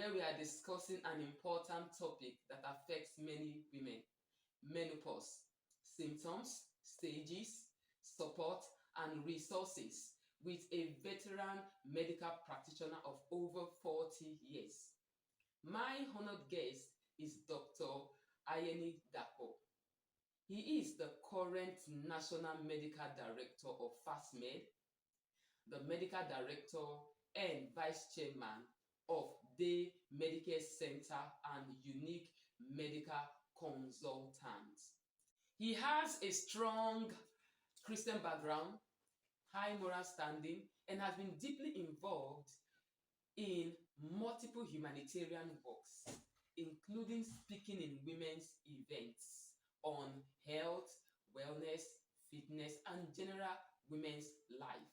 where we are discussing an important topic that affects many women: menopause, symptoms, stages, support, and resources, with a veteran medical practitioner of over 40 years. My honored guest is Dr. Ayeni Dapo. He is the current National Medical Director of FastMed, the Medical Director and Vice Chairman of Day Medicare Center and Unique Medical Consultant. He has a strong Christian background, high moral standing, and has been deeply involved in multiple humanitarian works, including speaking in women's events on health, wellness, fitness, and general women's life.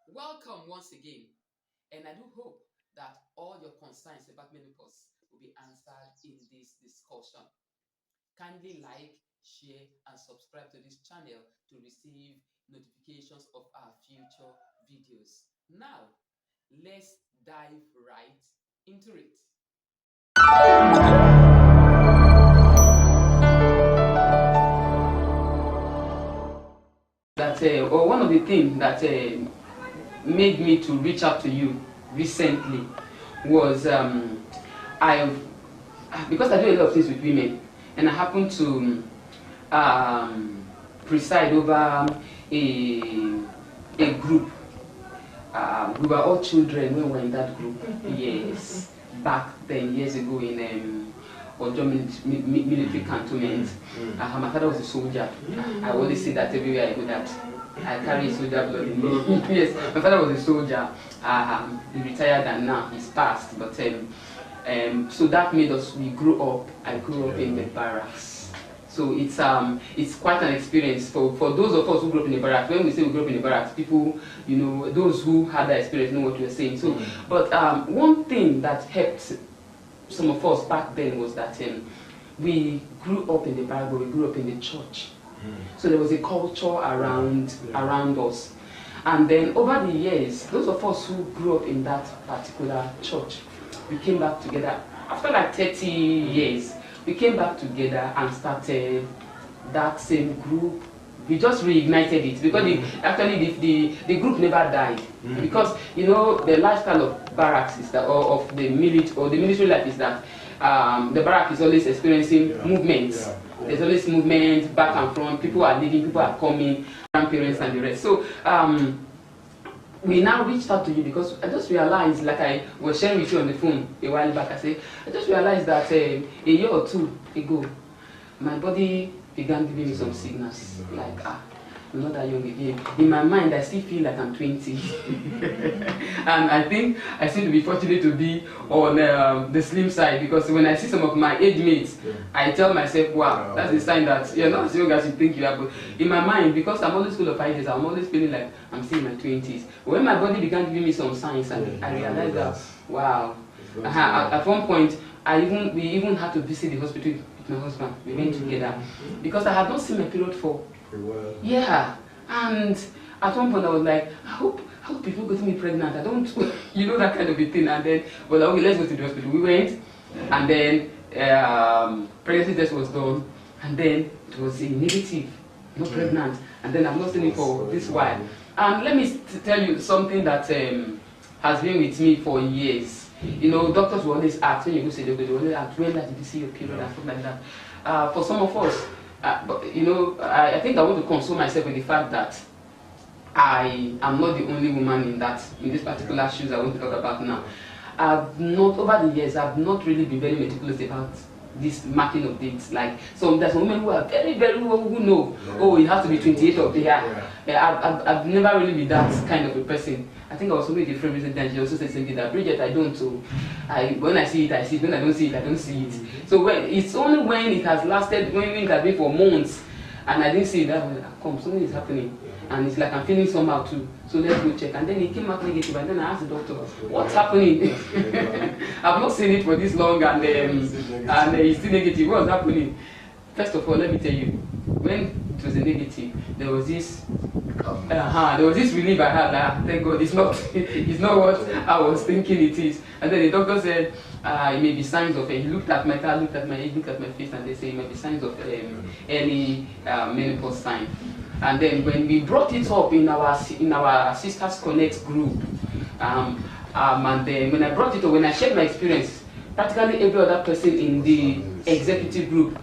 Welcome once again, and I do hope that all your concerns about menopause will be answered in this discussion. Kindly like, share, and subscribe to this channel to receive notifications of our future videos. Now, let's dive right into it. One of the things that made me to reach out to you recently was because I do a lot of things with women, and I happen to preside over a group. We were all children when we were in that group. Yes, back then, years ago in Ojo military cantonment. My father was a soldier. I always say that everywhere I go that I carry soldier blood in me. Yes, my father was a soldier. He retired and now he's passed. But so that made us. We grew up. I grew up in the barracks. So it's quite an experience for those of us who grew up in the barracks. When we say we grew up in the barracks, people, you know, those who had that experience know what we're saying. So, but one thing that helped some of us back then was that we grew up in the barracks, but we grew up in the church. So there was a culture around us. And then over the years, those of us who grew up in that particular church, we came back together after like 30 years. We came back together and started that same group. We just reignited it because the group never died. Because you know the lifestyle of barracks is that, or of the military life is that the barrack is always experiencing movements. There's always movement back and front. People are leaving, people are coming, grandparents and the rest. So we now reached out to you because I just realized, like I was sharing with you on the phone a while back, I just realized that a year or two ago, my body began giving me some signals, like, I'm not that young again. In my mind, I still feel like I'm 20. And I think I seem to be fortunate to be on the slim side, because when I see some of my age mates, I tell myself, wow, that's a sign that you're not as young as you think you are. But in my mind, because I'm always full of ideas, I'm always feeling like I'm still in my 20s. But when my body began giving me some signs, and I realized that, wow. At one point, we even had to visit the hospital with my husband. We went together because I had not seen my period for. Yeah, and at one point I was like, I hope people get me pregnant. I don't, you know, that kind of a thing. And then, well, okay, let's go to the hospital. We went, and then pregnancy test was done, and then it was a negative, not pregnant. And then I've not seen it for this while. And let me tell you something that has been with me for years. You know, doctors will always ask, when you go see the doctor, they will always ask, when did you see your period and stuff like that. For some of us, but you know, I think I want to console myself with the fact that I am not the only woman in this particular shoes I want to talk about now. Over the years, I've not really been very meticulous about this marking of dates. Like, so there's some women who are very, very who know, oh, it has to be 28th of the year. I've never really been that kind of a person. I think I was with a friend recently, and she also said something that, Bridget, I don't. So when I see it, I see it. When I don't see it, I don't see it. So it's only when it has lasted, when it has been for months, and I didn't see it, that something is happening. And it's like I'm feeling somehow too. So let's go check. And then it came out negative, and then I asked the doctor, what's happening? I've not seen it for this long, and it's still negative. What's happening? First of all, let me tell you, when it was a negative, there was this relief I had that, thank God, it's not it's not what I was thinking it is. And then the doctor said it may be signs of he looked at my car, looked at my age, looked at my face, and they say it may be signs of early menopause sign. And then when we brought it up in our Sisters Connect group, and then when I brought it up, when I shared my experience, practically every other person in the executive group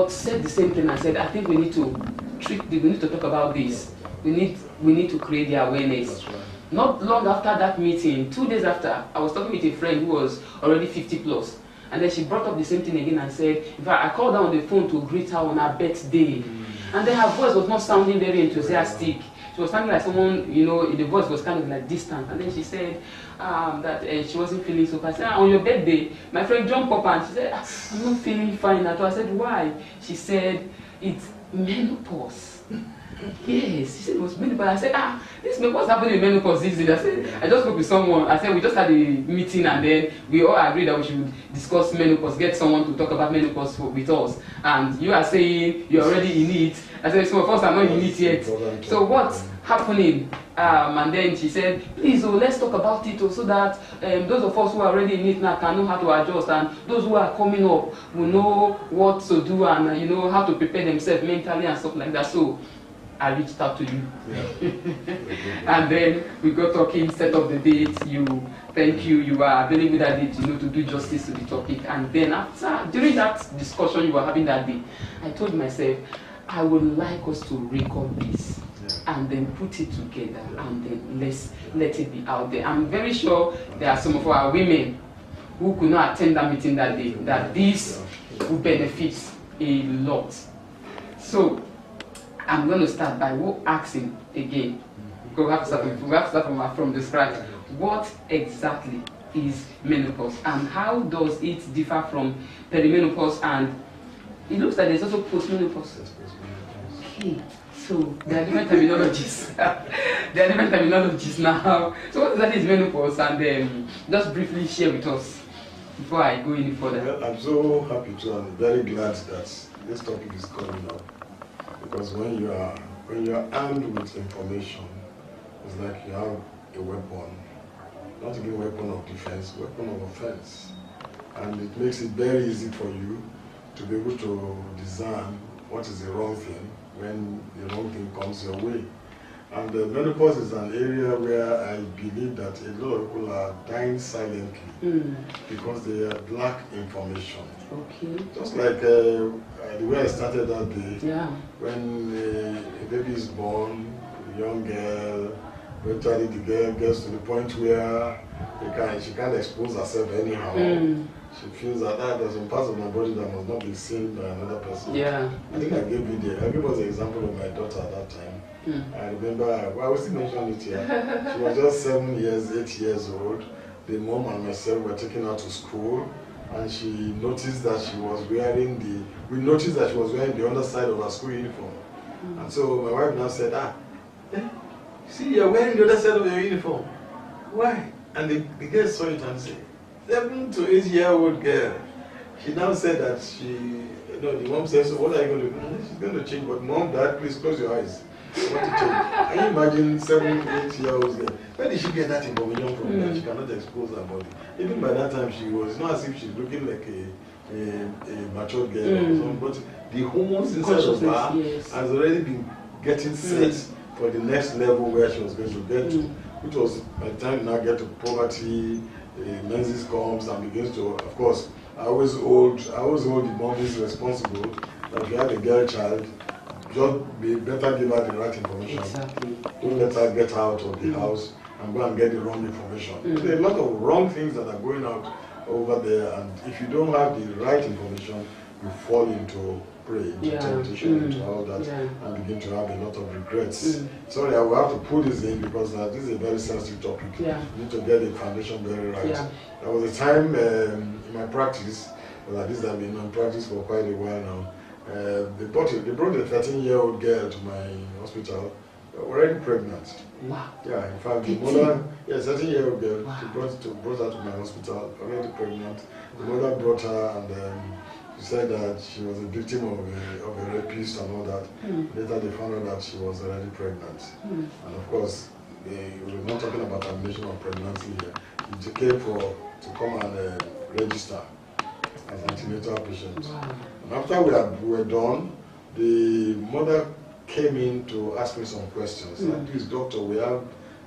said the same thing and said, I think we need to talk about this. We need to create the awareness. Not long after that meeting, 2 days after, I was talking with a friend who was already 50 plus. And then she brought up the same thing again and said, in fact, I called her on the phone to greet her on her birthday. And then her voice was not sounding very enthusiastic. She was sounding like someone, the voice was kind of like distant. And then she said that she wasn't feeling so fine. I said, on your birthday, my friend jumped up and she said, I'm not feeling fine at all. I said, why? She said, it's menopause. Yes, she said it was menopause. I said, what's happening in menopause these days? I said, I just spoke with someone. I said, we just had a meeting and then we all agreed that we should discuss menopause, get someone to talk about menopause with us. And you are saying you're already in it. I said, some of us are not in it yet. So what's happening? And then she said, please, let's talk about it so that those of us who are already in it now can know how to adjust, and those who are coming up will know what to do and how to prepare themselves mentally and stuff like that. So I reached out to you. Yeah. And then we got talking, set up the date. Thank you. You were available that day, to do justice to the topic. And then during that discussion you were having that day, I told myself, I would like us to record this and then put it together and then let it be out there. I'm very sure there are some of our women who could not attend that meeting that day, that this will benefit a lot. So I'm going to start by asking again. We have to start from the scratch. What exactly is menopause, and how does it differ from perimenopause? And it looks like there's also postmenopause. Okay, so there are different terminologies. Now. So what exactly is menopause? And just briefly share with us before I go any further. Well, I'm so happy to. I'm very glad that this topic is coming up. Because when you're armed with information, it's like you have a weapon, not even a weapon of defense, weapon of offense. And it makes it very easy for you to be able to discern what is the wrong thing when the wrong thing comes your way. And menopause is an area where I believe that a lot of people are dying silently because they lack information. Okay. Just like the way I started that day, when a baby is born, a young girl, eventually the girl gets to the point where she can't expose herself anyhow. She feels that there's some parts of my body that must not be seen by another person. Yeah. I think I gave us an example of my daughter at that time. I remember, I will still mention it here. She was just 8 years old. The mom and myself were taking her to school, and she noticed that she was wearing the underside of her school uniform. And so my wife now said, see, you're wearing the other side of your uniform. Why? And the girl saw it and said, 7 to 8 year old girl. She now said that the mom said, so what are you going to do? She's going to change, but mom, dad, please close your eyes. I want to change. Can you imagine 7 to 8 year old girl? Where did she get that information from? That she cannot expose her body. Even by that time, it's not as if she's looking like a mature girl or something, but the hormones inside of her has already been getting set for the next level where she was going to get to, which was by the time you now get to puberty, menses comes and begins to, of course, I always hold the mom is responsible. That if you have a girl child, just be better give her the right information. Exactly. Don't let her get out of the house and go and get the wrong information. There are a lot of wrong things that are going out over there, and if you don't have the right information, you fall into temptation, into all that, and begin to have a lot of regrets. Sorry, I will have to put this in because this is a very sensitive topic. You need to get the foundation very right. There was a time in my practice, well, at least I've been in practice for quite a while now. They brought a 13-year-old girl to my hospital, already pregnant. Wow. Yeah, in fact, the mother, 13-year-old girl, she brought her to my hospital, already pregnant. The mother brought her, and She said that she was a victim of a rapist and all that. Later they found out that she was already pregnant. And of course, we're not talking about termination of pregnancy here. She came to come and register as an antenatal patient. Wow. And after we were done, the mother came in to ask me some questions. Like, please, doctor, we have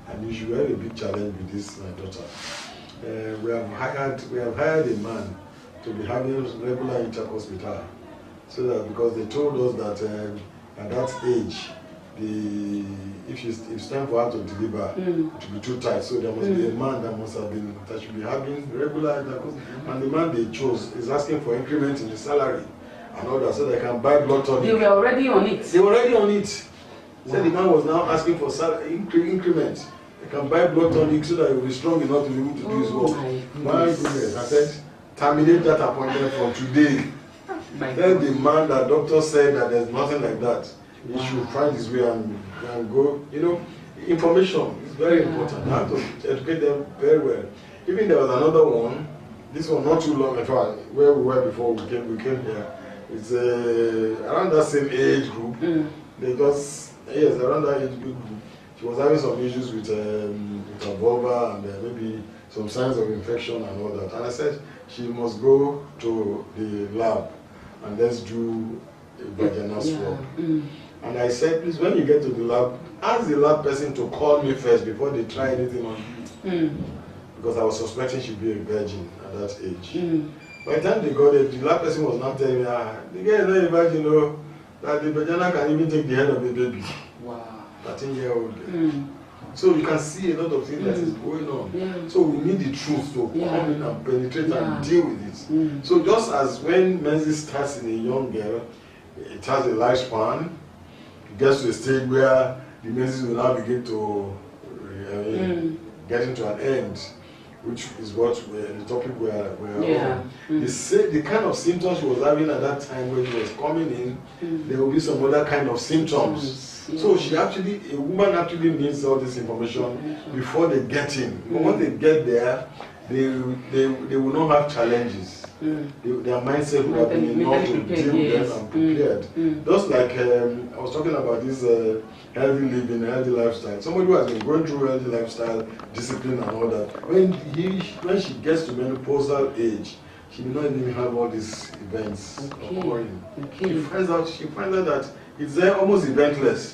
an issue, we have a big challenge with this, my daughter. We have hired a man to be having regular intercourse with her. So that because they told us that at that age, if it's time for her to deliver, it will be too tight. So there must be a man that should be having regular intercourse. And the man they chose is asking for increment in the salary and all that, so they can buy blood tonic. They were already on it. They were already on it. Wow. So the man was now asking for salary increment. They can buy blood tonic so that he will be strong enough to be able to do his work. My goodness. I said, terminate that appointment from today. Then the man, that doctor said that there's nothing like that. He should find his way and go. You know, information is very important. You have to educate them very well. Even there was another one, this one not too long ago, where we were before we came here. It's around that same age group. They just, yes, around that age group. She was having some issues with her vulva and maybe some signs of infection and all that. And I said she must go to the lab and let's do a vaginal swab. And I said, please, when you get to the lab, ask the lab person to call me first before they try anything on you. Because I was suspecting she'd be a virgin at that age. By the time they got it, the lab person was not telling me, the girl is not a virgin, you know, that the vagina can even take the head of a baby. Wow. 13-year-old. So you can see a lot of things that is going on. So we need the truth to come in and penetrate and deal with it. So just as when menses starts in a young girl, it has a lifespan, it gets to a stage where the menses will now begin to get into an end, which is what the topic we're on. The kind of symptoms she was having at that time when she was coming in, there will be some other kind of symptoms. So a woman actually needs all this information before they get in. But when they get there, they will not have challenges. Their mindset will have been enough to deal with them and prepared. Just like I was talking about this healthy living, healthy lifestyle. Somebody who has been going through healthy lifestyle, discipline and all that, when she gets to menopausal age, she may not even have all these events occurring. She finds out that it's almost eventless.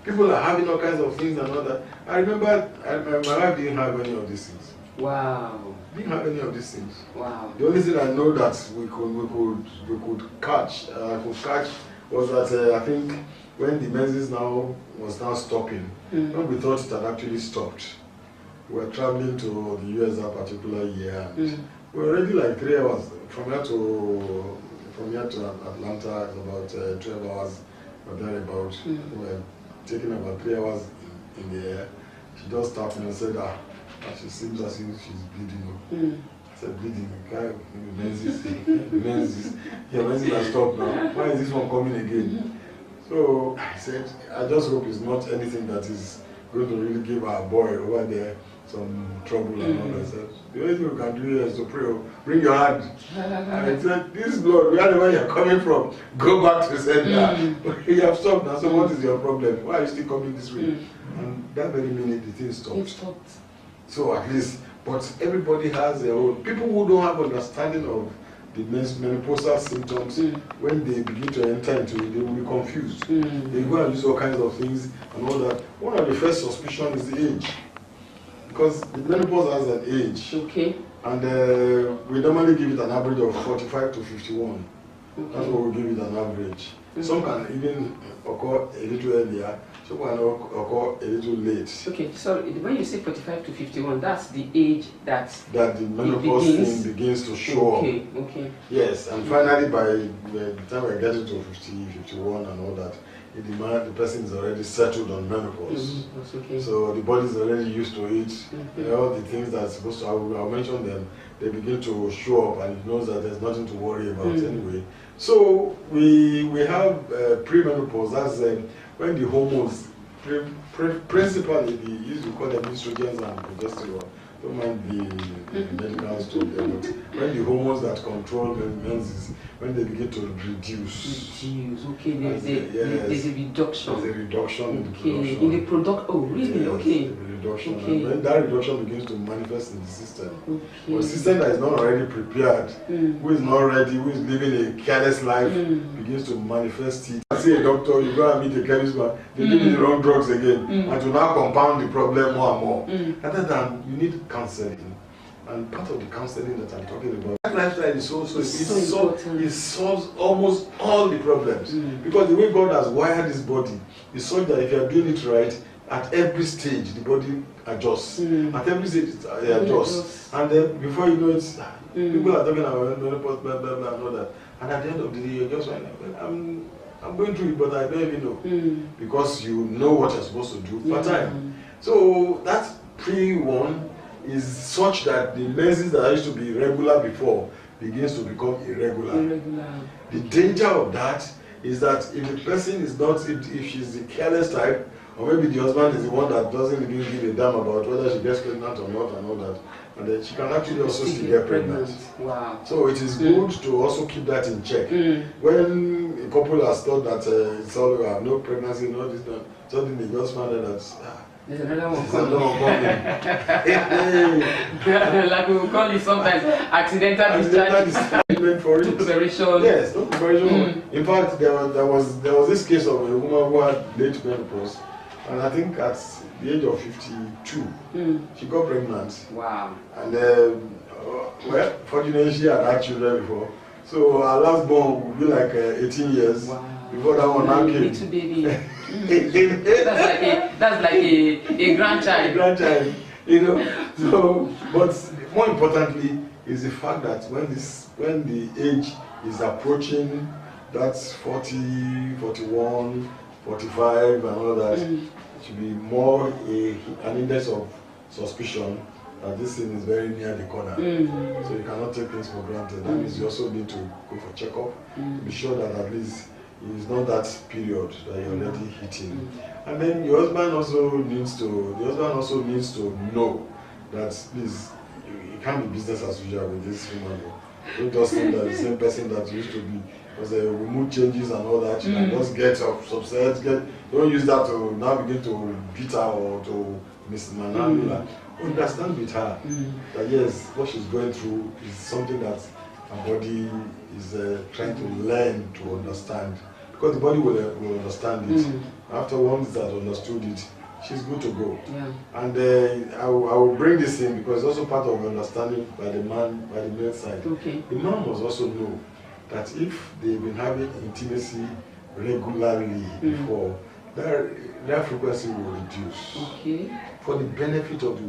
People are having all kinds of things and all that. I remember my wife didn't have any of these things. Wow. Didn't have any of these things. Wow. The only thing I know that we could catch was that I think when the menses was now stopping, when we thought it had actually stopped, we were traveling to the US that particular year. And we were already like 3 hours from here to Atlanta. It's about 12 hours or thereabouts. We were taking about 3 hours in the air. She just stopped me and said, she seems as if she's bleeding. I said, bleeding? Menses. Your menses are stopped now. Why is this one coming again? So I said, I just hope it's not anything that is going to really give our boy over there some trouble and all that. So the only thing we can do here is to pray. Bring your hand. And I said, this blood, wherever you're coming from, go back to the center. You have stopped now, so what is your problem? Why are you still coming this way? And that very minute, the thing stopped. It stopped. So at least, but everybody has their own. People who don't have understanding of the menopausal symptoms, when they begin to enter into it, they will be confused. They go and use all kinds of things and all that. One of the first suspicions is the age. Because the menopause has an age. Okay. And we normally give it an average of 45 to 51. Okay. That's what we give it an average. Some can even occur a little earlier, some can occur a little late. Okay, so when you say 45 to 51, that's the age that the menopause thing begins to show up. Okay. Yes, and finally by the time we get to 50, 51 and all that, the person is already settled on menopause. So the body is already used to it. All the things that are supposed to, I'll mention them, they begin to show up and it knows that there's nothing to worry about anyway. So we have premenopause, that's when the hormones, principally we used to call them estrogens and progesterone, don't mind the medical stuff there, but when the hormones that control the menses, when they begin to reduce. Okay, there's a reduction. There's a reduction in the production. In the product, oh really? Yes, okay. The reduction. Okay. And when that reduction begins to manifest in the system, okay. But a system that is not already prepared, who is not ready, who is living a careless life, begins to manifest it. I see a doctor, you go and meet a chemist man, they give you the wrong drugs again, and to now compound the problem more and more. Rather than you need counseling. And part of the counseling that I'm talking about, that lifestyle is it solves almost all the problems. Because the way God has wired this body is such that if you are doing it right, at every stage the body adjusts. At every stage it adjusts. And then before you know it, people are talking about menopause, blah, blah, blah, and all that. And at the end of the day, you're just like, I'm going through it, but I don't even know. Because you know what you're supposed to do per time. So that pre-one is such that the menses that used to be regular before begins to become irregular. The danger of that is that if the person is not, if she's the careless type, or maybe the husband is the one that doesn't even give a damn about whether she gets pregnant or not and all that, and then she can actually also still get pregnant. Wow. So it is good to also keep that in check. When a couple has thought that it's all no pregnancy, no this, no, suddenly they just found out that there's another one coming. Like we will call it sometimes accidental discharge. For it. No preparation. Yes, no preparation. In fact, there was this case of a woman who had late menopause, and I think at the age of 52, she got pregnant. Wow. And well, fortunately she had children before. So her last born would be like 18 years before that one now came. Little baby. That's like a grandchild. A grandchild, you know. So, but more importantly is the fact that when the age is approaching, that's 40, 41, 45 and all that, it should be more an index of suspicion that this thing is very near the corner. So you cannot take things for granted. That means you also need to go for checkup to be sure that at least it's not that period that you're already hitting. And then your husband also needs to know that please, it can't be business as usual with this woman. Don't just think that the same person that used to be, because the mood changes and all that, you can just get upset, don't use that to now begin to beat her or to mismanage her. Understand with her that yes, what she's going through is something that her body is trying to learn to understand. Because the body will understand it. After once that understood it, she's good to go. And I will bring this in because it's also part of understanding by the male side. The man must also know that if they've been having intimacy regularly before, their frequency will reduce. For the benefit of the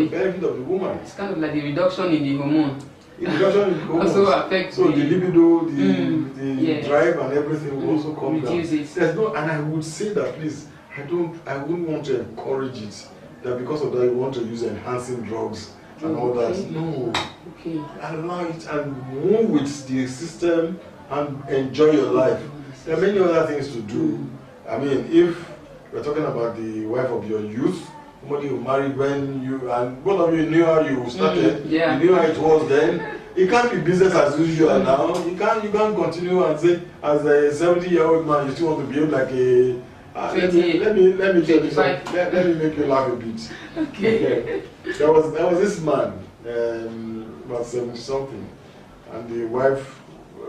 benefit of the woman. It's kind of like the reduction in the hormone. The reduction in the hormones. Also affects the libido, the drive and everything will also come down. There's no, and I would say that please, I wouldn't want to encourage it that because of that you want to use enhancing drugs and all that. No. Allow it and move with the system and enjoy your life. There are many other things to do. I mean, if we're talking about the wife of your youth, somebody you married when you, and both of you knew how you started, you knew how it was then, it can't be business as usual now. You can't continue and say, as a 70-year-old man, you still want to behave like a, let me tell you something. Let me make you laugh a bit. There was this man, about 70-something, and the wife,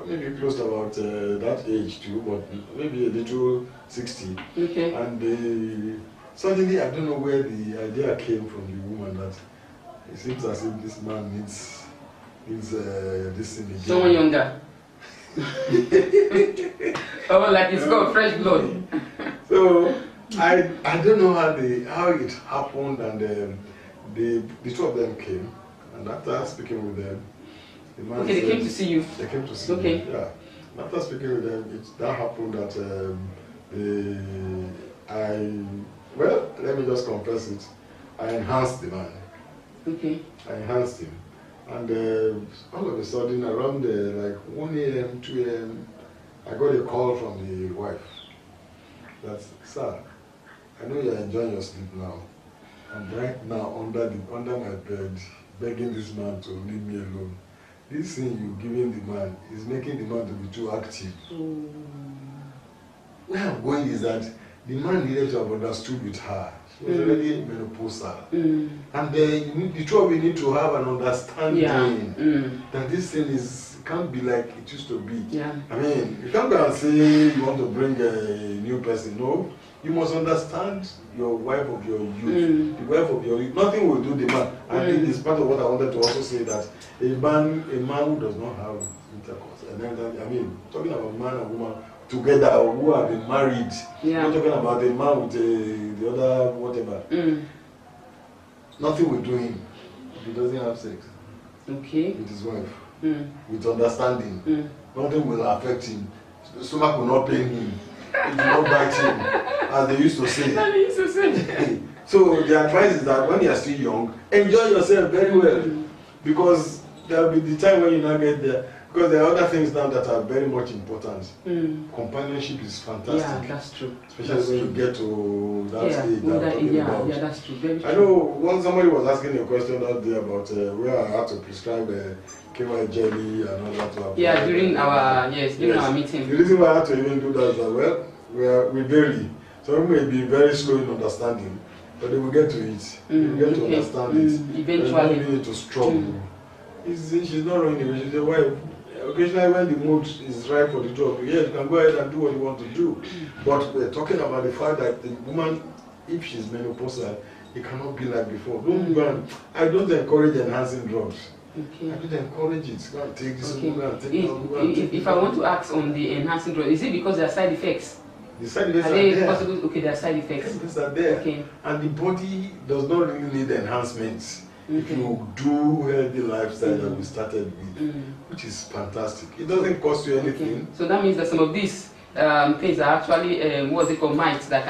maybe close to about that age too, but maybe a little 60. And suddenly, I don't know where the idea came from the woman that it seems as if this man needs this in the someone younger. Oh, like it's got fresh blood. So I don't know how it happened, and the two of them came, and after speaking with them, the man they came to see you. They came to see me. Yeah. And after speaking with them, that happened that well, let me just confess it. I enhanced the man. I enhanced him. And all of a sudden, around like 1 a.m., 2 a.m., I got a call from the wife that, sir, I know you're enjoying your sleep now, I'm right now under my bed, begging this man to leave me alone. This thing you're giving the man is making the man to be too active. Where I'm going is that the man needed to have understood with her. She was already menopausal. And the two of you need to have an understanding that this thing can't be like it used to be. Yeah. I mean, you can't go and say you want to bring a new person. No. You must understand your wife of your youth, the wife of your youth. Nothing will do the man. And it is part of what I wanted to also say, that a man who does not have intercourse, and then, I mean, talking about man and woman together who have been married. Yeah. Not talking about a man with the other whatever. Nothing will do him if he doesn't have sex. Okay. With his wife. With understanding. Nothing will affect him. The stomach will not pain him. It will not bite him, as they used to say. So the advice is that when you are still young, enjoy yourself very well, because there will be the time when you now get there. Because there are other things now that are very much important. Companionship is fantastic. Yeah, that's true. Especially when you get to that stage. Yeah, that's true. Very true. I know once somebody was asking a question out there about where I had to prescribe KY jelly and all that. Yeah, during our meeting. The reason why I had to even do that is that, well, we vary. Some may be very slow in understanding, but they will get to it. They will get to understand it. Eventually. They don't need to struggle. She's not running away. She's a wife. Occasionally, when the mood is right for the job, yeah, you can go ahead and do what you want to do. But we're talking about the fact that the woman, if she's menopausal, it cannot be like before. Don't go and, I don't encourage enhancing drugs. Okay. I don't encourage it. Go and take this. Okay. Go and take that. If I want to ask on the enhancing drugs, is it because there are side effects? The side effects are there. Possible? Okay, there are side effects. Side effects are there. Okay. And the body does not really need enhancements. If you do healthy lifestyle that we started with, which is fantastic. It doesn't cost you anything. Okay. So that means that some of these things are actually what's it called, mites that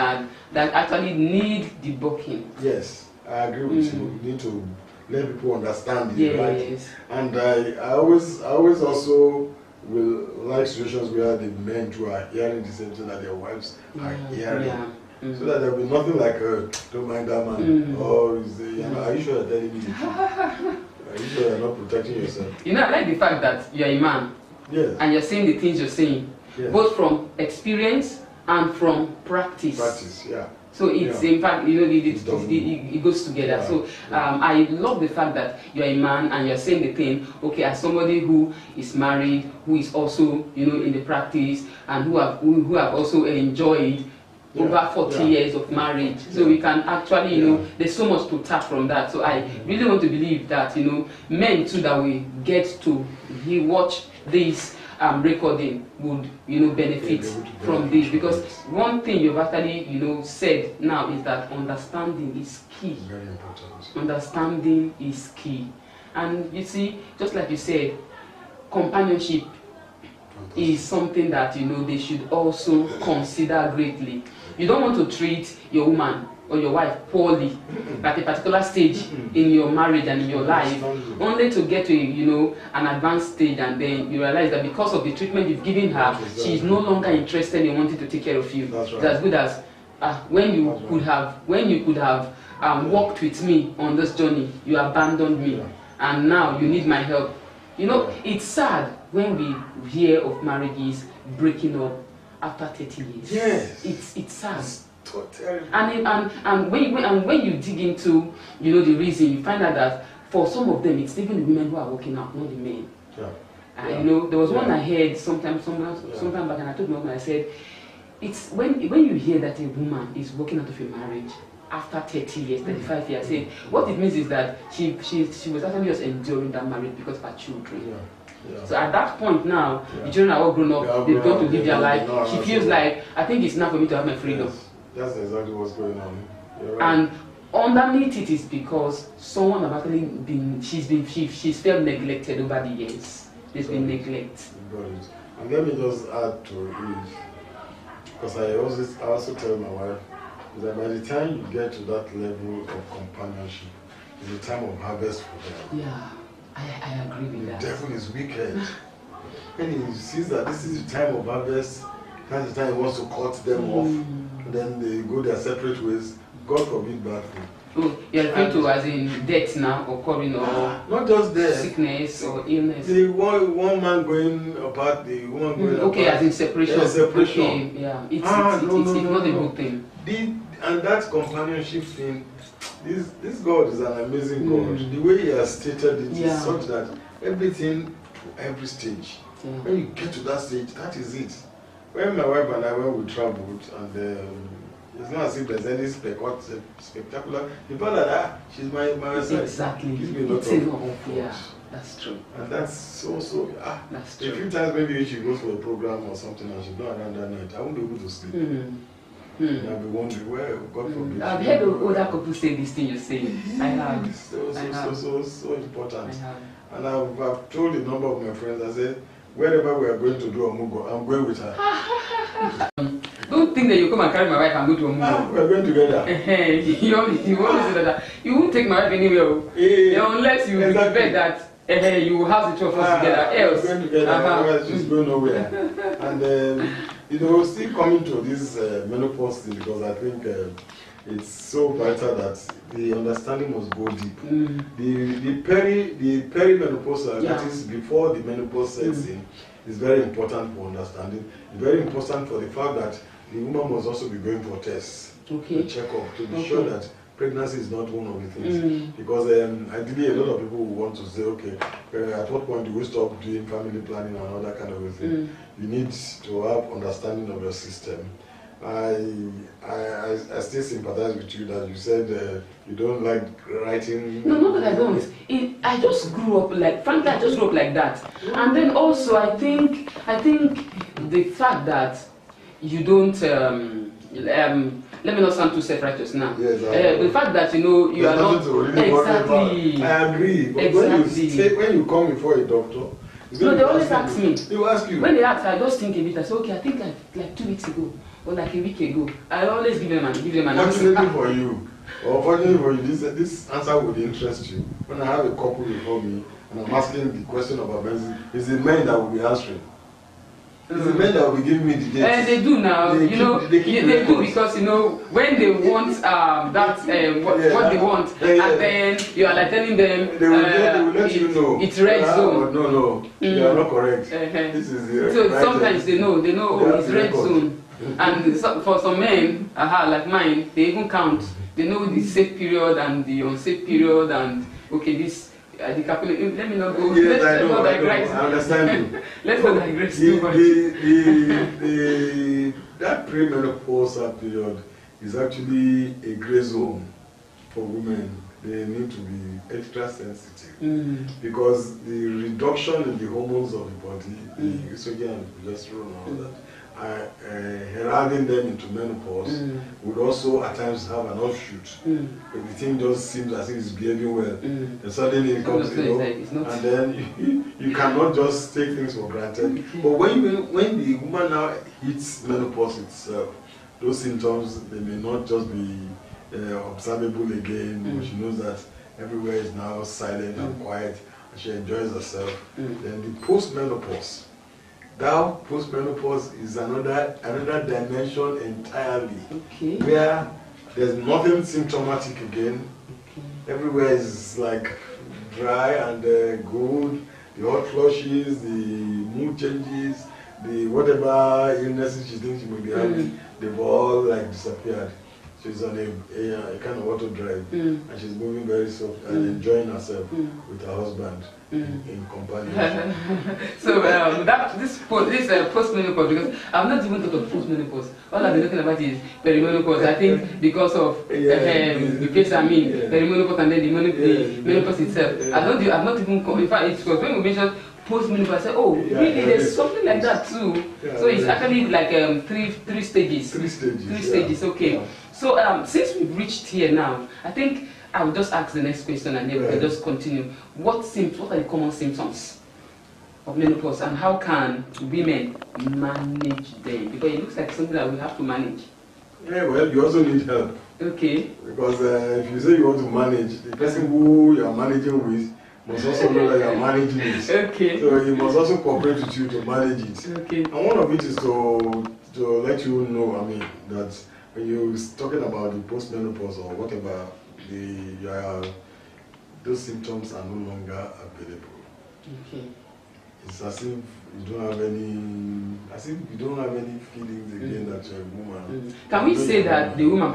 actually need debunking. Yes, I agree with you. You need to let people understand it, yes. Right? And I always also will like situations where the men too are hearing the same thing that their wives are hearing. Yeah. So that there will be nothing like, don't mind that man, or is the, are you sure you're telling me the truth? Are you sure you're not protecting yourself? You know, I like the fact that you're a man, and you're saying the things you're saying, both from experience and from practice. Practice, yeah. So it's in fact, you know, it goes together. Yeah. So I love the fact that you're a man and you're saying the thing, okay, as somebody who is married, who is also, you know, in the practice, and who have also enjoyed over 40 years of marriage. So we can actually, you know, there's so much to tap from that. So I really want to believe that, you know, men too that we get to watch this recording would, you know, benefit from this. Because one thing you've actually, you know, said now is that understanding is key. Very important. Understanding is key. And you see, just like you said, companionship is something that, you know, they should also consider greatly. You don't want to treat your woman or your wife poorly at a particular stage in your marriage and in your life, only to get to, you know, an advanced stage, and then you realize that because of the treatment you've given her, she is no longer interested in wanting to take care of you. That's right. It's as good as when you could have walked with me on this journey, you abandoned me, and now you need my help. You know, it's sad when we hear of marriages breaking up after 30 years. Yes. It's sad. Totally. And when you dig into, you know, the reason, you find out that for some of them it's even the women who are working out, not the men. You know, there was one I heard sometime back, and I told my husband, I said, it's when you hear that a woman is working out of a marriage after 30 years, 35 years, I said, what it means is that she was actually just enduring that marriage because of her children. So at that point now, the children are all grown up, they're going to live their life. She feels like, I think it's enough for me to have my freedom. Yes. That's exactly what's going on. You're right. And underneath it is because someone has actually she's felt neglected over the years. There's been neglect. Got it. And let me just add to it, because I also tell my wife that by the time you get to that level of companionship, it's a time of harvest for them. Yeah, I agree with that. The devil is wicked. When he sees that this is the time of harvest, that's the time he wants to cut them off. And then they go their separate ways. God forbid bad thing. Oh, you're referring to as in death now, occurring, or not just death, sickness or illness. The one man going apart, the woman going apart. Okay, as in separation. Yeah, separation. Okay, yeah, it's not a good thing. And that companionship thing, this God is an amazing God. The way He has stated it is such that everything to every stage. When you get to that stage, that is it. When my wife and I, when we traveled, and it's not as if there's any spectacular. The fact that she's my side. Exactly. Gives me a lot of comfort. Yeah, that's true. And that's so that's true. A few times maybe she goes for a program or something and she's not around that night, I won't be able to sleep. And I'll be wondering where God forbid. I've heard older couples say this thing you say. I have. It's so important. I have. And I've told a number of my friends, I said, wherever we are going to do Omugo, I'm going with her. Don't think that you come and carry my wife and go to Omugo. We're going together. You always say that. You won't take my wife anywhere. Unless you bet that you will have the two of us together. Else. We're going together, otherwise she's going nowhere. And still coming to this menopause thing, because I think it's so vital that the understanding must go deep. The perimenopausal, that is before the menopause sets in, is very important for understanding. It's very important for the fact that the woman must also be going for tests, to check up, to be sure that pregnancy is not one of the things. Because ideally, a lot of people will want to say, okay, at what point do we stop doing family planning and all that kind of a thing? You need to have understanding of your system. I still sympathize with you that you said you don't like writing. No, not that I don't. I just grew up frankly, I just grew up like that. And then also, I think the fact that you don't, let me not sound too self-righteous now. Yes, the fact that you are not exactly. I agree. But when you come before a doctor, they always ask me. They will ask you. When they ask, I just think a bit. I say, okay, I think like 2 weeks ago or like a week ago. I always give them an answer. Fortunately for you, or fortunately for you, this answer would interest you. When I have a couple before me and I'm asking the question about medicine, it's the men that will be answering. It's the men that will be giving me the dates. And they do now. They do because when they want what they want, and then you are like telling them they will let you know. It's red zone. No, you are not correct. This is the so right sometimes they know it's red zone. And for some men, like mine, they even count. They know the safe period and the unsafe period, and okay, this. The calculation. Let me not go. Yes, let's not digress. I understand you. Let's not digress too much. That premenopausal period is actually a gray zone for women. They need to be extra sensitive because the reduction in the hormones of the body, the estrogen and progesterone and all that, heralding them into menopause would also at times have an offshoot. If the thing just seems as if it's behaving well, and suddenly it comes, and then you cannot just take things for granted. But when the woman now hits menopause itself, those symptoms, they may not just be observable again, but she knows that everywhere is now silent and quiet, and she enjoys herself. Then the post-menopause. Now, post-menopause is another dimension entirely, where there's nothing symptomatic again. Everywhere is like dry and good. The hot flushes, the mood changes, the whatever illnesses she thinks she may be having, they've all like disappeared. She's on a kind of auto drive, and she's moving very soft and enjoying herself with her husband in companionship. So this post-menopause, because I've not even thought of post-menopause. All I've been talking about is perimenopause. I think because of the place I'm in, perimenopause and then the menopause itself. I've not even come. In fact, it's because when we mentioned post-menopause, I said, oh, really? There's something like that too. So it's actually like three stages. Three stages. Okay. So since we've reached here now, I think I will just ask the next question and then we can just continue. What are the common symptoms of menopause and how can women manage them? Because it looks like something that we have to manage. Yeah, well, you also need help. Okay. Because if you say you want to manage, the person who you are managing with must also know that you are managing it. Okay. So he must also cooperate with you to manage it. Okay. And one of it is to let you know, that when you're talking about the post-menopause or whatever those symptoms are no longer available. Okay. It's as if you don't have any feelings again that you're a woman. Can we say that the woman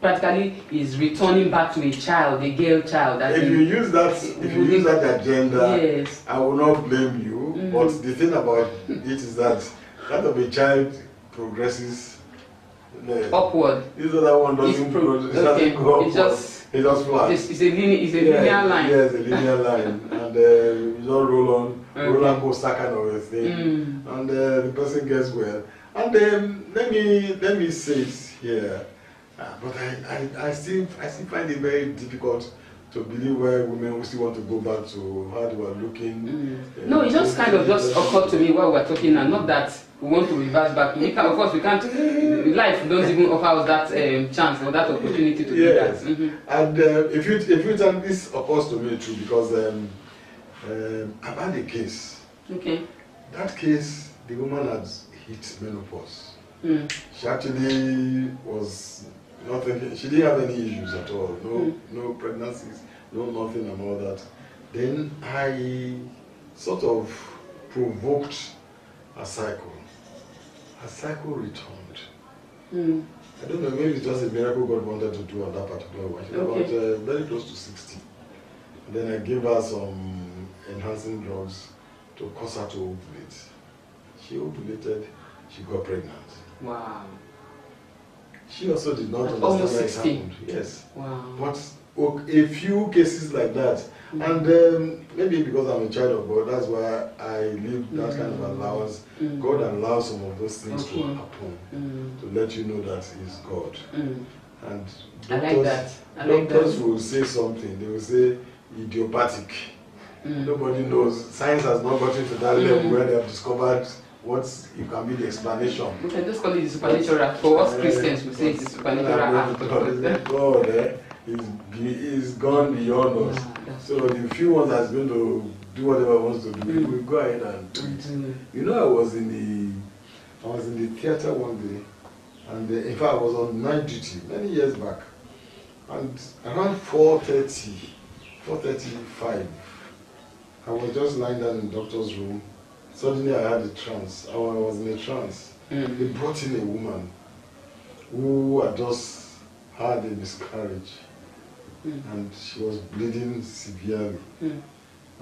practically is returning back to a child, a girl child? If you use that agenda, yes. I will not blame you. But the thing about it is that of a child progresses upward. This other one doesn't go upward. It just flat. It's a linear line. Yes, a linear line. And you just roll on, roller coaster kind of a thing. And the person gets well. And then let me say it here. But I still find it very difficult to believe why women will still want to go back to how they were looking. No, it just kind of just occurred to me while we were talking, and not that we want to reverse back. Of course, we can't. Life don't even offer us that chance or that opportunity to do that. And if you tell this occurs to me too, because I've had a case. Okay. That case, the woman had hit menopause. She actually was not thinking. She didn't have any issues at all. No pregnancies, no nothing and all that. Then I sort of provoked a cycle. Her cycle returned. I don't know, maybe it's just a miracle God wanted to do on that particular one. She was about very close to 60. And then I gave her some enhancing drugs to cause her to ovulate. She ovulated, she got pregnant. Wow. She also did not understand almost why it 60. happened. Yes. Wow. But a few cases like that. And maybe because I'm a child of God, that's why I leave that kind of allowance. God allows some of those things to happen to let you know that He's God. And doctors will say something. They will say idiopathic. Nobody knows. Science has not gotten to that level where they have discovered what it can be the explanation. We can just call it the supernatural. For us Christians, we say it's the supernatural aspect. God, He's gone beyond us. So the few ones that's going to do whatever he wants to do, we'll go ahead and do it. You know, I was in the theater one day, and in fact I was on night duty many years back, and around 4:35, I was just lying down in the doctor's room. Suddenly I had a trance. I was in a trance. They brought in a woman who had just had a miscarriage. And she was bleeding severely.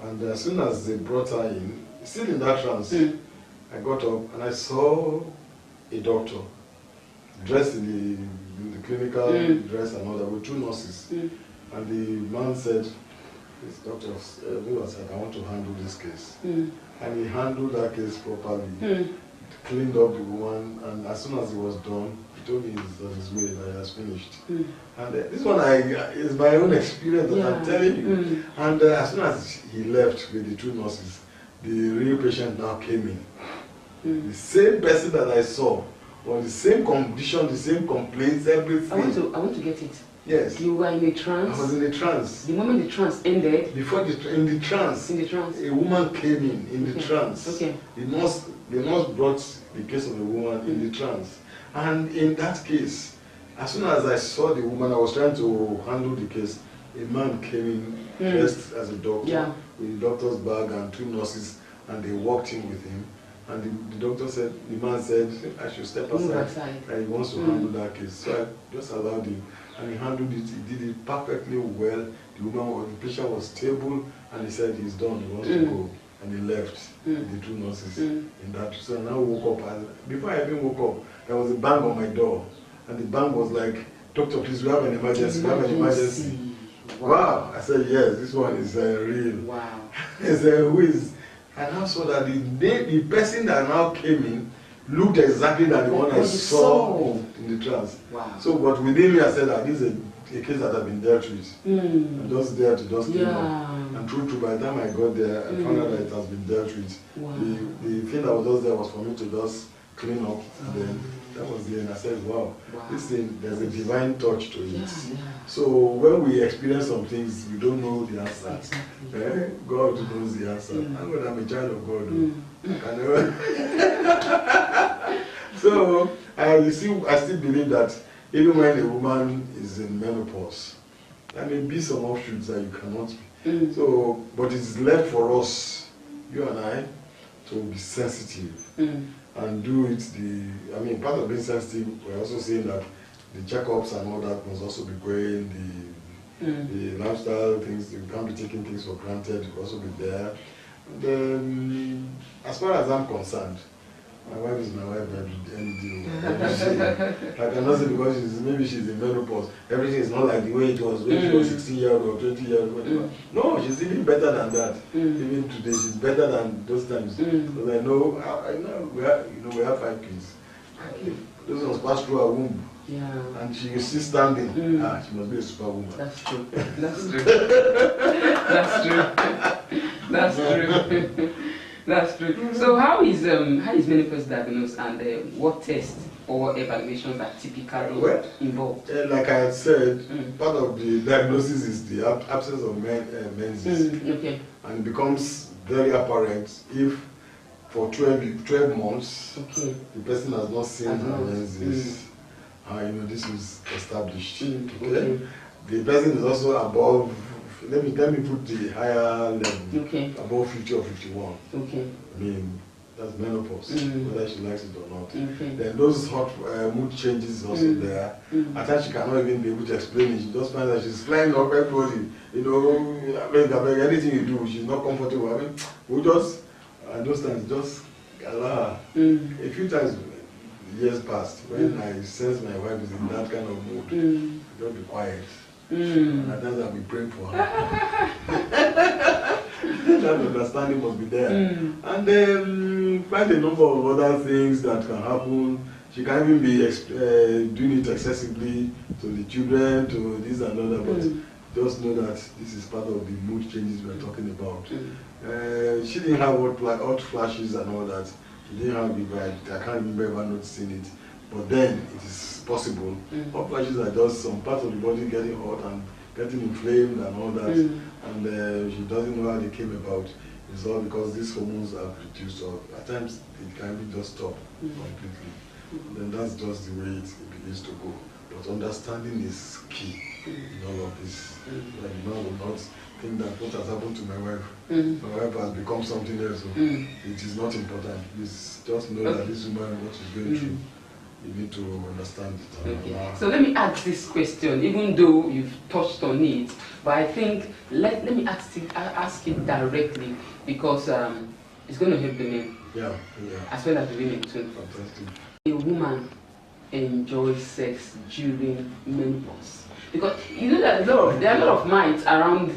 And as soon as they brought her in, still in that trance, I got up and I saw a doctor dressed in the clinical dress and all that with two nurses. And the man said, this doctor was like, I want to handle this case. And he handled that case properly, cleaned up the woman, and as soon as he was done, he told me he's on his way, that he has finished. And this one is my own experience that I'm telling you. And as soon as he left with the two nurses, the real patient now came in. The same person that I saw, was the same condition, the same complaints, everything. I want to get it. Yes. You were in a trance? I was in a trance. The moment the trance ended? In the trance. A woman came in the trance. Okay. The nurse brought the case of the woman in the trance. And in that case, as soon as I saw the woman, I was trying to handle the case. A man came in dressed as a doctor with a doctor's bag and two nurses, and they walked in with him. And the man said, I should step aside. And he wants to handle that case. So I just allowed him. And he handled it, he did it perfectly well. The patient was stable, and he said he's done, he wants to go. And he left the two nurses in that. So I now woke up, and before I even woke up, there was a bang on my door. And the bang was like, doctor, please, we have an emergency, Wow. I said, yes, this one is real. Wow. He said, who is? And I saw that the person that now came in looked exactly like the one I saw in the trance. Wow. So, but within me, I said that this is a case that I've been dealt with. I'm just there to just clean up. And true, by the time I got there, I found out that it has been dealt with. Wow. The thing that was just there was for me to just clean up. And then that was the end. I said, wow, this thing, there's a divine touch to it. So when we experience some things, we don't know the answer. Exactly. God knows the answer. I'm a child of God. So I still believe that even when a woman is in menopause, There may be some offshoots that you cannot be. So, but it's left for us, you and I, to be sensitive and do it. I mean, part of being sensitive, we're also saying that the checkups and all that must also be going. The lifestyle things, you can't be taking things for granted. Will also be there. And, as far as I'm concerned, my wife is my wife any day. I cannot say because maybe she's in menopause. Everything is not like the way it was when she was 16-year-old or 20-year-old. No, she's even better than that. Even today, she's better than those times. Because I know we have 5 kids. Those ones passed through her womb. Yeah. And she is still standing. She must be a superwoman. That's true. That's true. That's true. That's true. That's true. So how is menopause diagnosed, and what tests or evaluations are typically involved? Like I had said, part of the diagnosis is the absence of menses. Okay. And it becomes very apparent if for 12 months the person has not seen her menses. This is established. Okay. The person is also above. Let me put the higher level. Above 50 or 51. Okay. I mean, that's menopause, whether she likes it or not. Then those hot mood changes is also there. At times she cannot even be able to explain it. She just finds that she's flying up everybody. I mean, anything you do, she's not comfortable. I mean, we just, and those times, just allow her. A few times, years passed, when I sense my wife is in that kind of mood, don't be quiet. And at times I'll be praying for her. That understanding must be there. And then quite a number of other things that can happen. She can even be doing it excessively to the children, to this and that, but just know that this is part of the mood changes we're talking about. She didn't have hot flashes and all that. She didn't have I can't remember ever noticing it. But then it is possible. Hot flashes are just some parts of the body getting hot and getting inflamed and all that. And she doesn't know how they came about. It's all because these hormones are reduced, or at times it can even just stop completely. Then that's just the way it begins to go. But understanding is key in all of this. Like, will not think that what has happened to my wife, my wife has become something else. So it is not important. Please just know that this woman, what she's going through, you need to understand it. Okay. So let me ask this question, even though you've touched on it, but I think let me ask it directly, because it's going to help the men. As well as the women too. Fantastic. A woman enjoys sex during menopause, because you know that there are a lot of myths around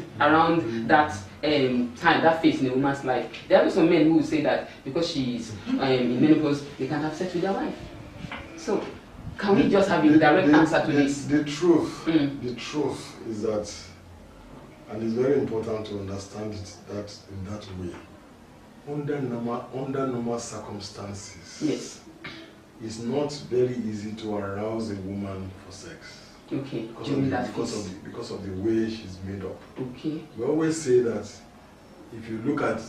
that time, that phase in a woman's life. There are some men who will say that because she's in menopause, they can't have sex with their wife. So, can we just have a direct answer to this? The truth is that, and it's very important to understand it that in that way, under normal circumstances, it's not very easy to arouse a woman for sex. Okay. Because of the way she's made up. Okay. We always say that if you look at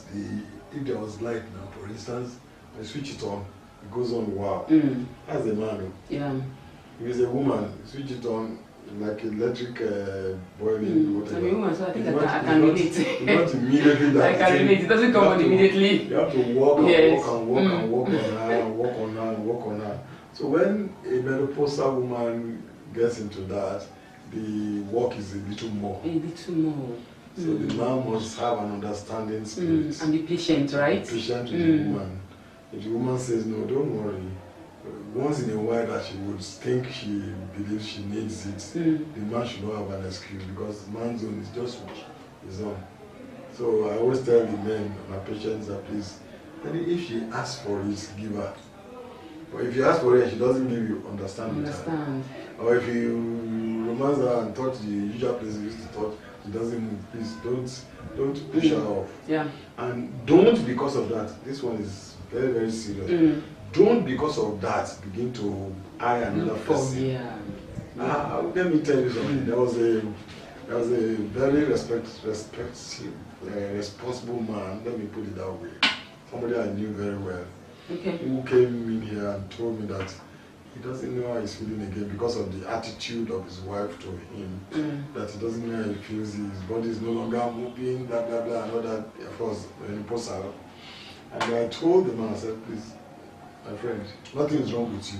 if there was light now, for instance, I switch it on, it goes on, wow. That's a man. Yeah. If it's a woman, switch it on like electric boiling, whatever. I'm a woman, so I think I can relate. Not immediately that. I can relate. It doesn't come on immediately. You have to walk and walk and walk on her and walk on her and walk on her. So when a menopausal woman gets into that, the work is a little more. So the man must have an understanding spirit. And be patient, right? Be patient with the woman. If the woman says, no, don't worry, once in a while that she would think she believes she needs it, the man should not have an excuse, because the man's own is just his own. So I always tell the men, my patients, that please, if she asks for it, give her. But if you ask for it and she doesn't give you, understand. Or if you romance her and touch the usual place you used to touch, she doesn't move, please don't push her off. Yeah. And don't, because of that, this one is very, very serious. Don't, because of that, begin to eye another person. Let me tell you something. There was a very responsible man, let me put it that way. Somebody I knew very well, who came in here and told me that he doesn't know how he's feeling again because of the attitude of his wife to him. That he doesn't know how he feels. His body is no longer moving, blah blah blah, and all that. Of course, menopausal. And I told the man, I said, please, my friend, nothing is wrong with you.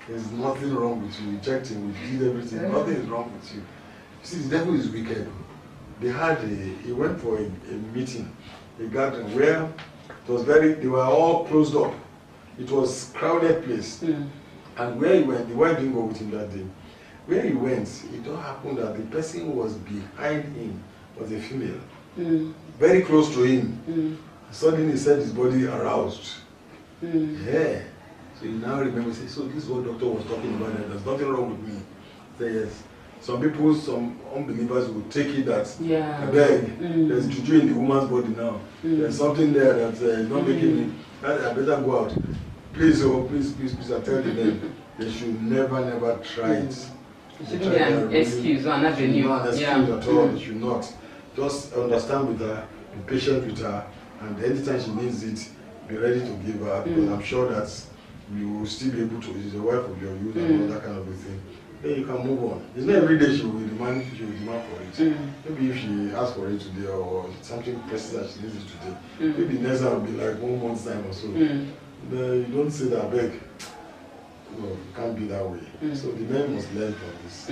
There's nothing wrong with you. We checked him, we did everything. Nothing is wrong with you. You see, the devil is wicked. He went for a meeting, a gathering where it was they were all closed up. It was a crowded place. And where he went, the wife didn't go with him that day. Where he went, it all happened that the person who was behind him was a female. Very close to him. Suddenly he said his body aroused. Yeah. So he now remembers, so this is what doctor was talking about, and there's nothing wrong with me. Say yes. Some people, some unbelievers will take it that, I beg, there's juju in the woman's body now. There's something there that is not making me, I better go out. Please, please, I tell them, they should never try it. It shouldn't be an excuse or an avenue. Not an excuse at all, they should not. Just understand with her, be patient with her, and anytime she needs it, be ready to give her, because I'm sure that you will still be able to, she's a wife of your youth and all that kind of a thing. Then you can move on. It's not every day she will demand for it. Maybe if she asks for it today or something pressing that she needs it today, maybe next time will be like 1 month's time or so. You don't say that, beg. No, it can't be that way. So the men must learn from this.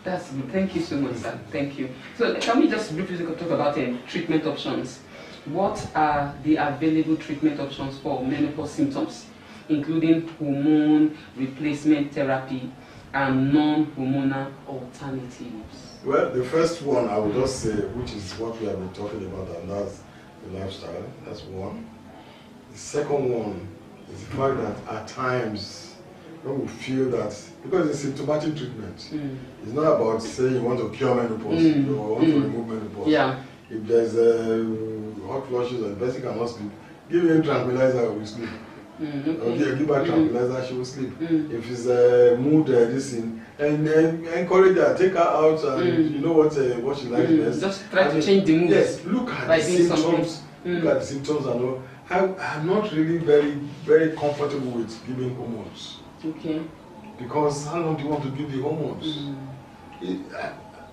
That's good. Thank you so much, sir. Thank you. So can we just briefly talk about treatment options? What are the available treatment options for menopause symptoms, including hormone replacement therapy and non-hormonal alternatives? Well, the first one I would just say, which is what we have been talking about, and that's the lifestyle. That's one. The second one is the fact that at times when we feel that, because it's symptomatic treatment, it's not about saying you want to cure menopause or want to remove menopause. Yeah. If there's hot flushes and the person cannot sleep, give him tranquilizer, we sleep. Or give her tranquilizer, she will sleep. If it's a mood, this thing, and encourage her, take her out, and you know what she likes best. Just try to change the mood. Yes, look at the symptoms. Look at the symptoms and all. I'm not really very comfortable with giving hormones. Okay. Because how long do you want to give the hormones?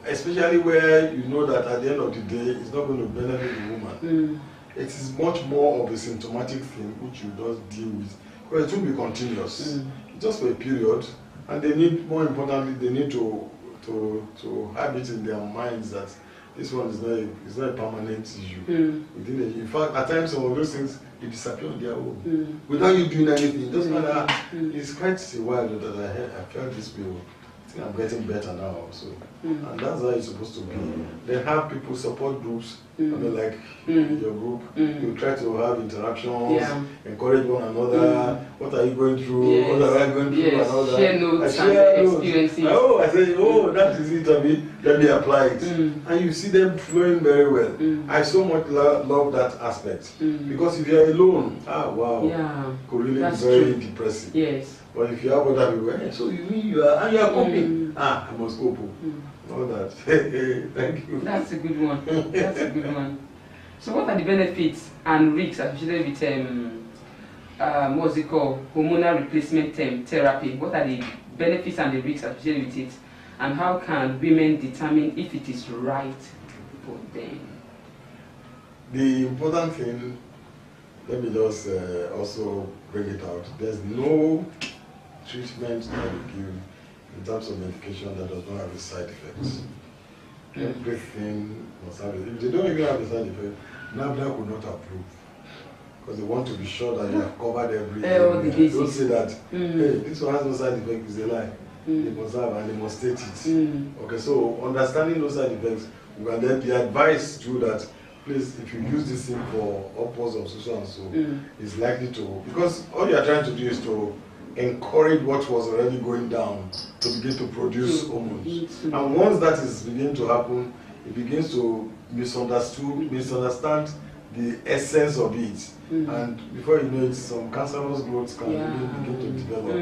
Especially where you know that at the end of the day, it's not going to benefit the woman. It is much more of a symptomatic thing which you just deal with. Because it will be continuous. Just for a period. And they need, more importantly, they need to have it in their minds that this one is not a permanent issue. In fact, at times some of those things, they disappear on their own. Without you doing anything. It doesn't matter. It's quite a while that I felt this way. I think I'm getting better now also. And that's how it's supposed to be. They have people, support groups, I mean, like your group. You try to have interactions, encourage one another. What are you going through? What are I going through? And all that. Share notes and experiences. I say, that is it, let me apply it. And you see them flowing very well. I so much love that aspect. Because if you're alone, could really be very depressing. Yes. But if you have other people, so you mean you are coping. I must cope. All that. Thank you. That's a good one. That's a good one. So what are the benefits and risks associated with what's it called? Hormonal replacement therapy. What are the benefits and the risks associated with it? And how can women determine if it is right for them? The important thing, let me just also bring it out. There's no treatment that we give in terms of medication that does not have a side effects. Everything must have it. If they don't even have a side effect, NAFDAC will not approve. Because they want to be sure that you have covered everything. Don't say that, hey, this one has no side effect, is a lie. They must have and they must state it. Okay, so understanding those side effects, we can then be advised to that, please, if you use this thing for upwards of so and so, it's likely to, because all you are trying to do is to encourage what was already going down to begin to produce hormones. And once that is beginning to happen, it begins to misunderstand the essence of it. And before you know it, some cancerous growths can begin to develop.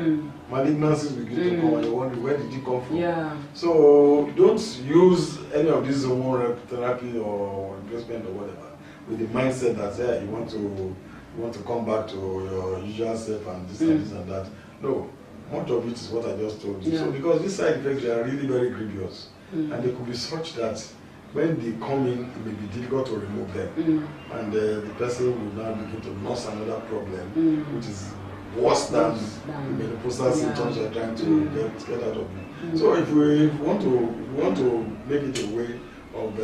Malignancies begin to come and you wonder, where did it come from? So don't use any of this hormone therapy or replacement or whatever with the mindset that you want to come back to your usual self and this and this and that. No, much of it is what I just told you. So because these side effects, they are really very grievous, and they could be such that when they come in, it may be difficult to remove them, and the person will now begin to nurse another problem, which is worse than the menopausal symptoms you're trying to get out of it. So if we want to make it a way of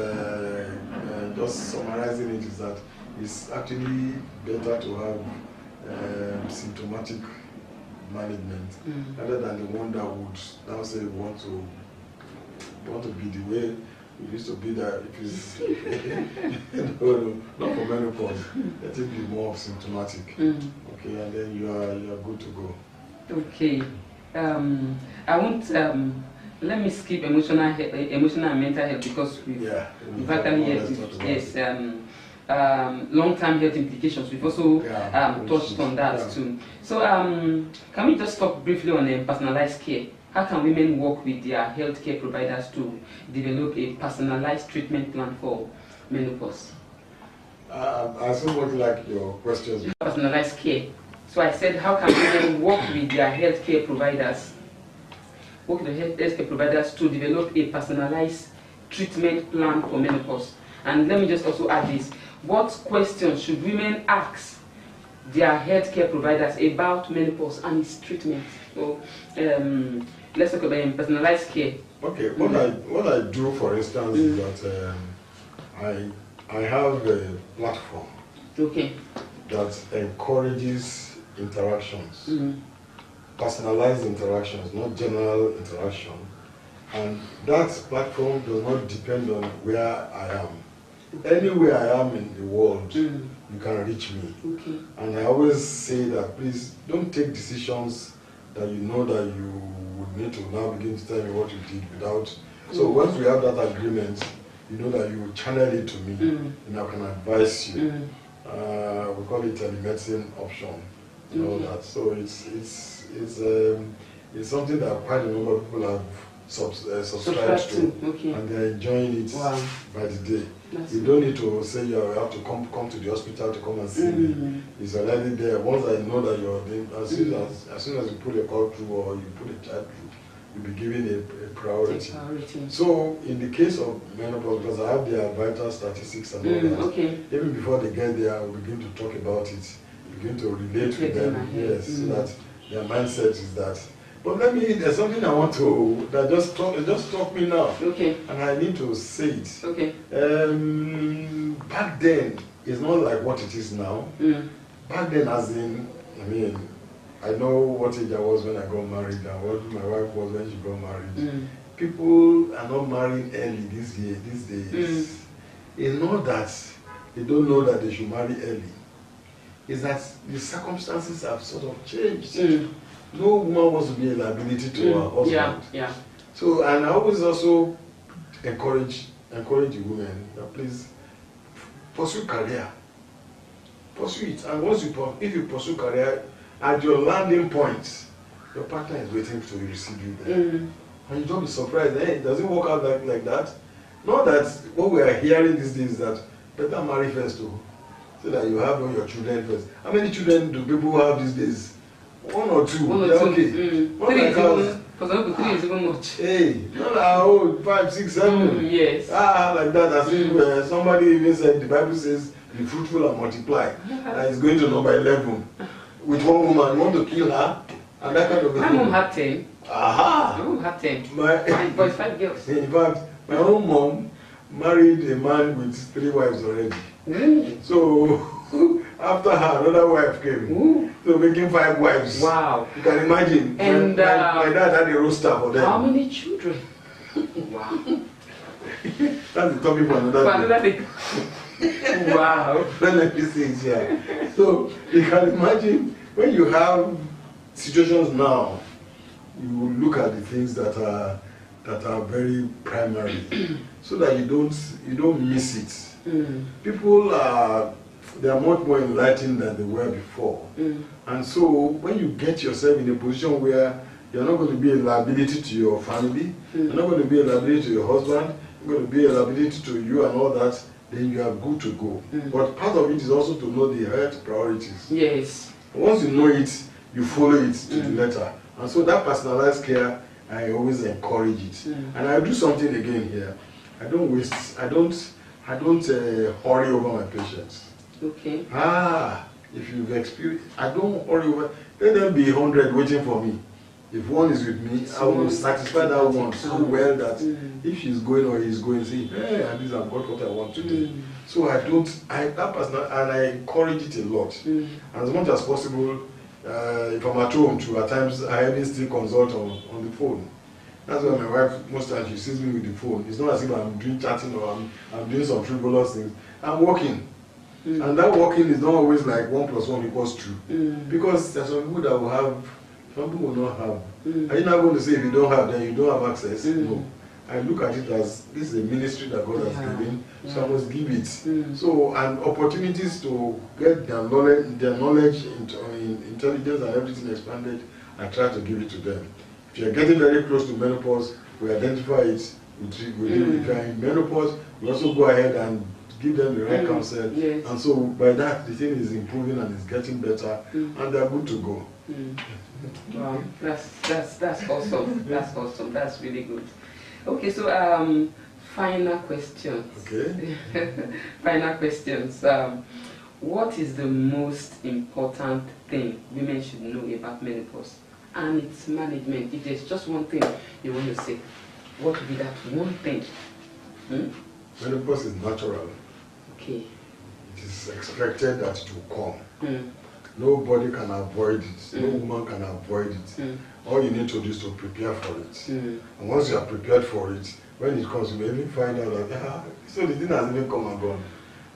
just summarizing it, is that it's actually better to have symptomatic management rather than the one that would now say we want to be the way we used to be. That it is no, not for menopause. Let it be more symptomatic. Okay, and then you are good to go. Okay. I won't. Let me skip emotional and mental health, because we've actually long-term health implications. We've also touched on that too. So can we just talk briefly on personalized care? How can women work with their healthcare providers to develop a personalized treatment plan for menopause? I somewhat like your questions. Personalized care. So I said, how can women work with their healthcare providers? Work with the healthcare providers to develop a personalized treatment plan for menopause. And let me just also add this. What questions should women ask their healthcare providers about menopause and its treatment? So let's talk about personalized care. Okay, what I do, for instance, is that I have a platform that encourages interactions, personalized interactions, not general interaction. And that platform does not depend on where I am. Anywhere I am in the world, you can reach me. And I always say that please don't take decisions that you know that you would need to now begin to tell me what you did without. So once we have that agreement, you know that you will channel it to me, and I can advise you. We call it telemedicine option, and all that. So it's something that quite a number of people have subscribed to, and they're enjoying it by the day. You don't need to say you have to come to the hospital to come and see me. It's already there. Once I know that you're there, as soon as you put a call through or you put a chat through, you'll be given a priority. So in the case of menopause, because I have their vital statistics and all that, even before they get there, I will begin to talk about it, begin to relate with them, so that their mindset is that. But there's something I want to, that just struck me now, and I need to say it. Back then, it's not like what it is now. Back then, as in, I know what age I was when I got married and what my wife was when she got married. People are not marrying early these days. It's not that they don't know that they should marry early. It's that the circumstances have sort of changed. No woman wants to be a liability to her husband. So, and I always also encourage the women that please pursue career. Pursue it. And if you pursue career, at your landing point, your partner is waiting to receive you there. And you don't be surprised, it doesn't work out like that. Not that what we are hearing these days is that better marry first too, so that you have all your children first. How many children do people have these days? One or two. Okay. For example, 3 is even much. Hey, not 5, 6, 7. Yes. Like that. As if somebody even said the Bible says, "Be fruitful and multiply." And it's going to number 11 with one woman. You want to kill her, and that kind of thing. My mom had 10. My mom had 10. 5 boys, 5 girls. In fact, my own mom married a man with 3 wives already. So after her, another wife came. So making 5 wives. Wow. You can imagine. And my dad had a roster for them. How many children? Wow. That's the topic for another day. Wow. Let me see it here. So you can imagine when you have situations now, you look at the things that are very primary, so that you don't miss it. People they are much more enlightened than they were before. And so when you get yourself in a position where you're not going to be a liability to your family, you're not going to be a liability to your husband, you're going to be a liability to you and all that, then you are good to go. But part of it is also to know the health priorities. Yes. Once you know it, you follow it to the letter. And so that personalized care, I always encourage it. And I do something again here. I don't waste, I don't hurry over my patients. Okay. If you've experienced, I don't hurry over, let them be 100 waiting for me. If one is with me, I will satisfy that one so well that if she's going or he's going, say, hey, at least I've got what I want today. So that person, and I encourage it a lot. And as much as possible, if I'm at home too, at times I even still consult on the phone. That's why my wife, most times she sees me with the phone. It's not as if I'm doing chatting or I'm doing some frivolous things. I'm working. And that working is not always like 1 + 1 = 2. Because there's some people that will have, some people will not have. Are you not going to say if you don't have, then you don't have access? No. I look at it as this is a ministry that God has given, so I must give it. So, and opportunities to get their knowledge, intelligence, and everything expanded, I try to give it to them. If you're getting very close to menopause, we identify it. If you're in menopause, we also go ahead and give them the right counsel. Yes. And so by that, the thing is improving and it's getting better, and they're good to go. Wow, that's awesome. That's awesome. That's really good. Okay, so final questions. Okay. Final questions. What is the most important thing women should know about menopause and its management? If there's just one thing you want to say, what would be that one thing? Menopause is natural. Okay. It is expected that it will come. Nobody can avoid it. No woman can avoid it. All you need to do is to prepare for it. And once you are prepared for it, when it comes, you may even find out that, so the thing has even come and gone.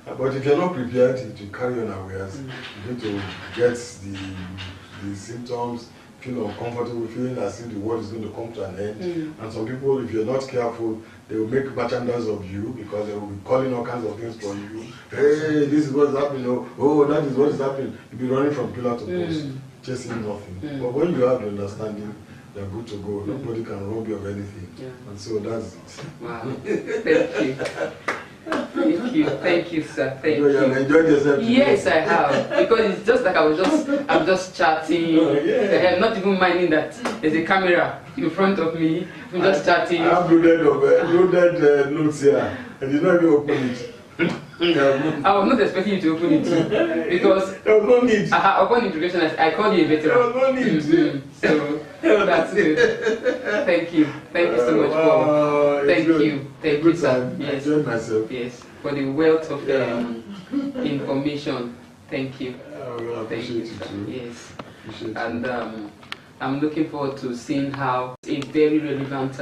But if you're not prepared, it will carry on unawares. You need to get the symptoms, feel uncomfortable, feeling as if the world is going to come to an end. And some people, if you're not careful, they will make merchandise of you because they will be calling all kinds of things for you. Hey, this is what's happening. Oh, that is what is happening. You'll be running from pillar to post, chasing nothing. But when you have the understanding, you're good to go. Nobody can rob you of anything. And so that's it. Wow. Thank you. Thank you, sir. Thank you. You have enjoyed yourself today? Yes, I have. Because it's just like I'm just chatting. I'm not even minding that there's a camera in front of me. I'm just chatting. I have loaded notes here, and you don't even open it. I was not expecting you to open it because there was no need. Upon introduction, I called you a veteran. There was no need. So that's good. Thank you so much for. Thank you, sir. Yes. I enjoyed myself. Yes, for the wealth of information. Thank you. I appreciate you too. Yes. Appreciate And I'm looking forward to seeing how a very relevant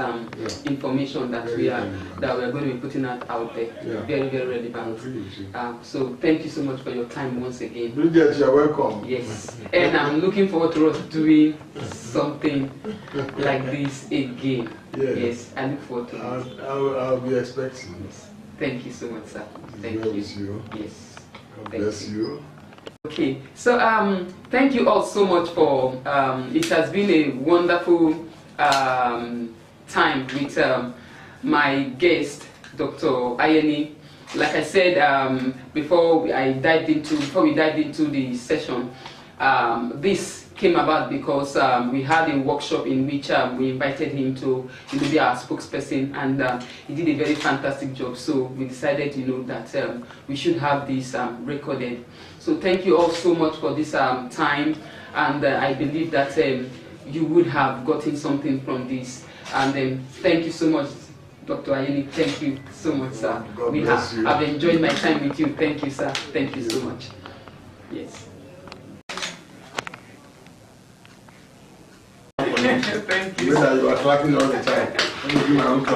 information that we are going to be putting out there. Very, very relevant. So thank you so much for your time once again. Bridget, you're welcome. Yes, and I'm looking forward to us doing something like this again. Yes, I look forward to it. I'll be expecting. Yes. Thank you so much, sir. Thank you. Yes. God bless you. Okay, so thank you all so much for it has been a wonderful time with my guest, Dr. Ayeni. Like I said before we dived into the session, this came about because we had a workshop in which we invited him to be our spokesperson, and he did a very fantastic job. So we decided, that we should have this recorded. So thank you all so much for this time, and I believe that you would have gotten something from this. And thank you so much, Dr. Ayeni. Thank you so much, sir. God bless you. I've enjoyed my time with you. Thank you, sir. Thank you so much. Yes. Thank you. You are clapping all the time.